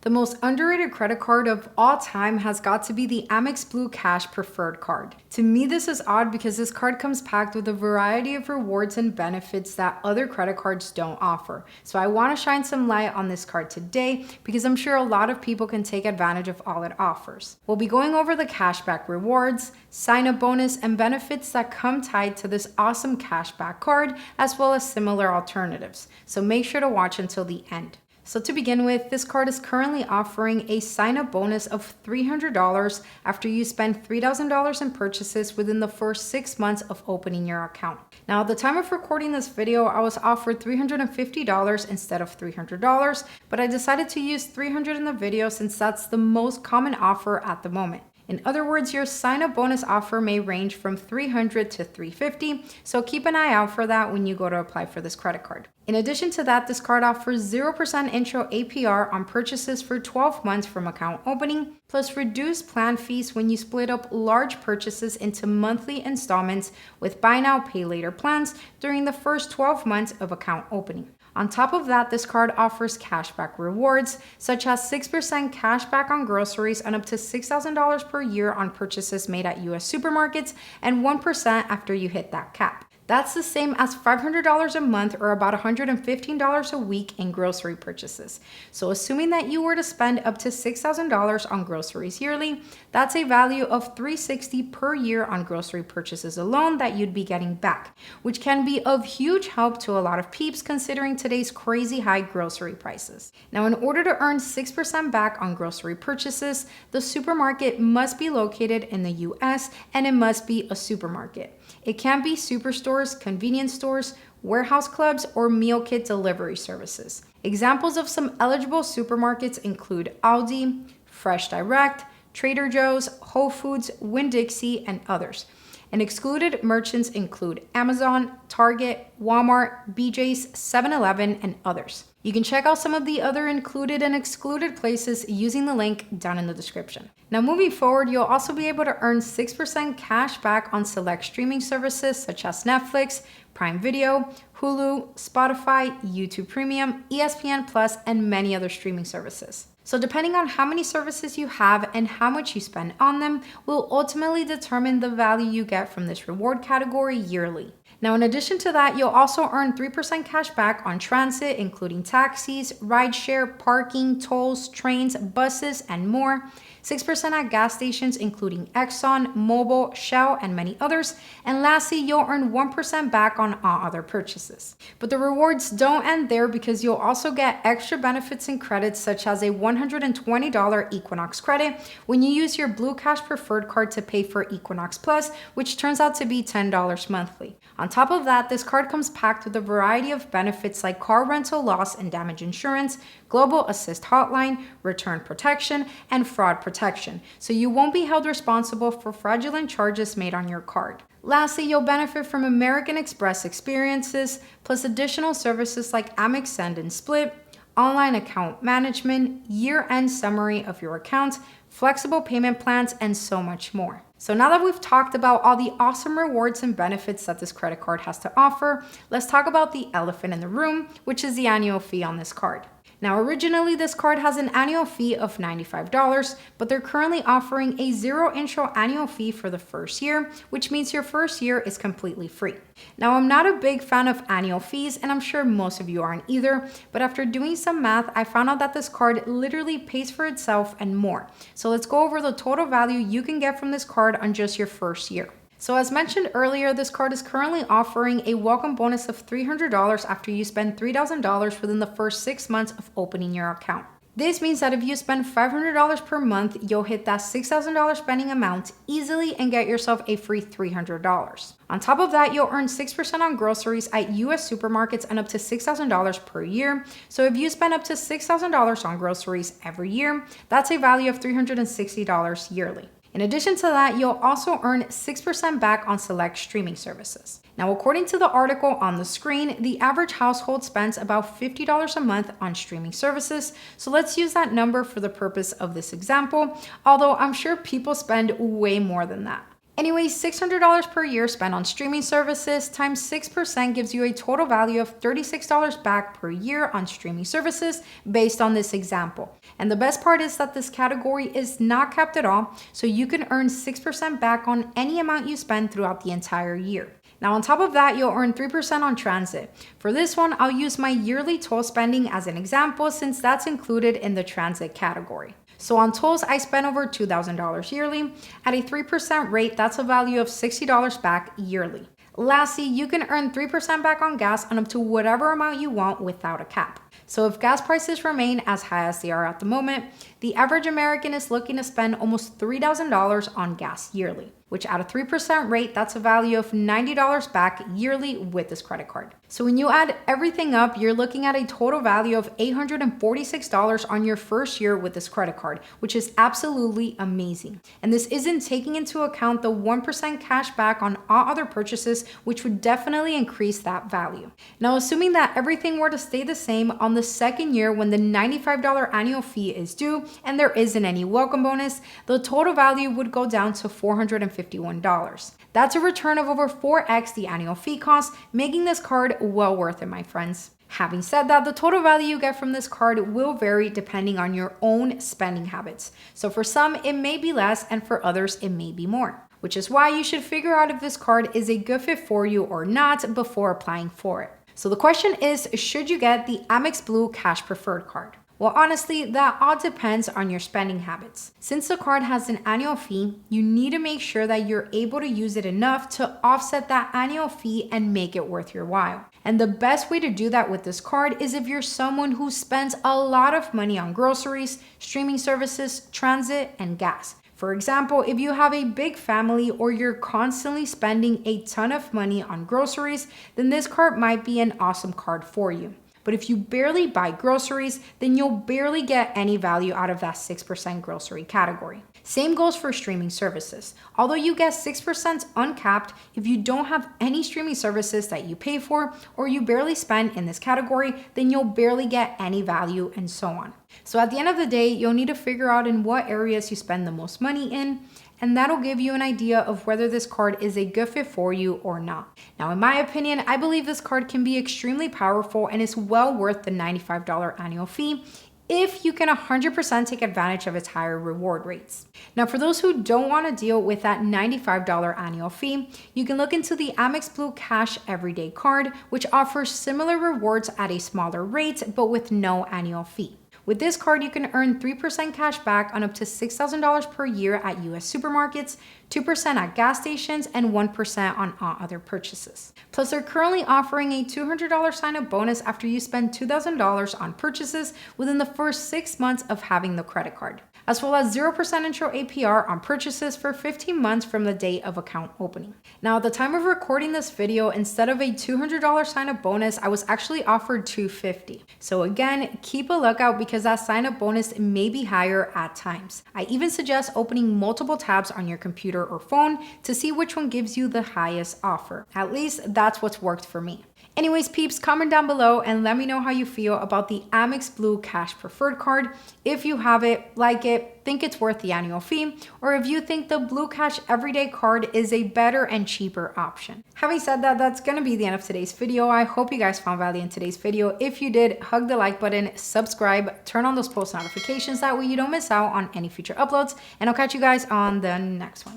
The most underrated credit card of all time has got to be the Amex Blue Cash Preferred Card. To me, this is odd because this card comes packed with a variety of rewards and benefits that other credit cards don't offer. So I want to shine some light on this card today because I'm sure a lot of people can take advantage of all it offers. We'll be going over the cashback rewards, sign-up bonus, and benefits that come tied to this awesome cashback card, as well as similar alternatives. So make sure to watch until the end. So to begin with, this card is currently offering a sign-up bonus of $300 after you spend $3,000 in purchases within the first 6 months of opening your account. Now, at the time of recording this video, I was offered $350 instead of $300, but I decided to use $300 in the video since that's the most common offer at the moment. In other words, your sign-up bonus offer may range from $300 to $350, so keep an eye out for that when you go to apply for this credit card. In addition to that, this card offers 0% intro APR on purchases for 12 months from account opening, plus reduced plan fees when you split up large purchases into monthly installments with buy now, pay later plans during the first 12 months of account opening. On top of that, this card offers cashback rewards, such as 6% cashback on groceries and up to $6,000 per year on purchases made at US supermarkets, and 1% after you hit that cap. That's the same as $500 a month or about $115 a week in grocery purchases. So assuming that you were to spend up to $6,000 on groceries yearly, that's a value of $360 per year on grocery purchases alone that you'd be getting back, which can be of huge help to a lot of peeps considering today's crazy high grocery prices. Now, in order to earn 6% back on grocery purchases, the supermarket must be located in the US and it must be a supermarket. It can be superstores, convenience stores, warehouse clubs, or meal kit delivery services. Examples of some eligible supermarkets include Aldi, Fresh Direct, Trader Joe's, Whole Foods, Winn-Dixie, and others. And excluded merchants include Amazon, Target, Walmart, BJ's, 7-Eleven, and others. You can check out some of the other included and excluded places using the link down in the description. Now, moving forward, you'll also be able to earn 6% cash back on select streaming services such as Netflix, Prime Video, Hulu, Spotify, YouTube Premium, ESPN Plus, and many other streaming services. So depending on how many services you have and how much you spend on them will ultimately determine the value you get from this reward category yearly. Now, in addition to that, you'll also earn 3% cash back on transit, including taxis, rideshare, parking, tolls, trains, buses, and more. 6% at gas stations, including Exxon, Mobil, Shell, and many others. And lastly, you'll earn 1% back on all other purchases. But the rewards don't end there because you'll also get extra benefits and credits such as a $120 Equinox credit when you use your Blue Cash Preferred Card to pay for Equinox Plus, which turns out to be $10 monthly. On top of that, this card comes packed with a variety of benefits like car rental loss and damage insurance, global assist hotline, return protection, and fraud protection, so you won't be held responsible for fraudulent charges made on your card. Lastly, you'll benefit from American Express experiences, plus additional services like Amex Send and Split, online account management, year-end summary of your account, flexible payment plans, and so much more. So now that we've talked about all the awesome rewards and benefits that this credit card has to offer, let's talk about the elephant in the room, which is the annual fee on this card. Now, originally, this card has an annual fee of $95, but they're currently offering a zero intro annual fee for the first year, which means your first year is completely free. Now, I'm not a big fan of annual fees, and I'm sure most of you aren't either, but after doing some math, I found out that this card literally pays for itself and more. So let's go over the total value you can get from this card on just your first year. So as mentioned earlier, this card is currently offering a welcome bonus of $300 after you spend $3,000 within the first 6 months of opening your account. This means that if you spend $500 per month, you'll hit that $6,000 spending amount easily and get yourself a free $300. On top of that, you'll earn 6% on groceries at US supermarkets and up to $6,000 per year. So if you spend up to $6,000 on groceries every year, that's a value of $360 yearly. In addition to that, you'll also earn 6% back on select streaming services. Now, according to the article on the screen, the average household spends about $50 a month on streaming services. So let's use that number for the purpose of this example, although I'm sure people spend way more than that. Anyways, $600 per year spent on streaming services times 6% gives you a total value of $36 back per year on streaming services based on this example. And the best part is that this category is not capped at all, so you can earn 6% back on any amount you spend throughout the entire year. Now, on top of that, you'll earn 3% on transit. For this one, I'll use my yearly toll spending as an example since that's included in the transit category. So on tolls, I spent over $2,000 yearly. At a 3% rate, that's a value of $60 back yearly. Lastly, you can earn 3% back on gas on up to whatever amount you want without a cap. So if gas prices remain as high as they are at the moment, the average American is looking to spend almost $3,000 on gas yearly, which at a 3% rate, that's a value of $90 back yearly with this credit card. So when you add everything up, you're looking at a total value of $846 on your first year with this credit card, which is absolutely amazing. And this isn't taking into account the 1% cash back on all other purchases, which would definitely increase that value. Now, assuming that everything were to stay the same on the second year when the $95 annual fee is due and there isn't any welcome bonus, the total value would go down to $451. That's a return of over 4x the annual fee cost, making this card well worth it, my friends. Having said that, the total value you get from this card will vary depending on your own spending habits. So for some, it may be less, and for others, it may be more, which is why you should figure out if this card is a good fit for you or not before applying for it. So the question is, should you get the Amex Blue Cash Preferred card? Well, honestly, that all depends on your spending habits. Since the card has an annual fee, you need to make sure that you're able to use it enough to offset that annual fee and make it worth your while. And the best way to do that with this card is if you're someone who spends a lot of money on groceries, streaming services, transit, and gas. For example, if you have a big family or you're constantly spending a ton of money on groceries, then this card might be an awesome card for you. But if you barely buy groceries, then you'll barely get any value out of that 6% grocery category. Same goes for streaming services. Although you get 6% uncapped, if you don't have any streaming services that you pay for or you barely spend in this category, then you'll barely get any value and so on. So at the end of the day, you'll need to figure out in what areas you spend the most money in, and that'll give you an idea of whether this card is a good fit for you or not. Now, in my opinion, I believe this card can be extremely powerful and is well worth the $95 annual fee if you can 100% take advantage of its higher reward rates. Now, for those who don't want to deal with that $95 annual fee, you can look into the Amex Blue Cash Everyday card, which offers similar rewards at a smaller rate, but with no annual fee. With this card, you can earn 3% cash back on up to $6,000 per year at US supermarkets, 2% at gas stations, and 1% on all other purchases. Plus, they're currently offering a $200 sign-up bonus after you spend $2,000 on purchases within the first 6 months of having the credit card, as well as 0% intro APR on purchases for 15 months from the date of account opening. Now, at the time of recording this video, instead of a $200 sign-up bonus, I was actually offered $250. So again, keep a lookout because that sign-up bonus may be higher at times. I even suggest opening multiple tabs on your computer or phone to see which one gives you the highest offer. At least that's what's worked for me. Anyways, peeps, comment down below and let me know how you feel about the Amex Blue Cash Preferred card. If you have it, like it, think it's worth the annual fee, or if you think the Blue Cash Everyday card is a better and cheaper option. Having said that, that's gonna be the end of today's video. I hope you guys found value in today's video. If you did, hug the like button, subscribe, turn on those post notifications, that way you don't miss out on any future uploads, and I'll catch you guys on the next one.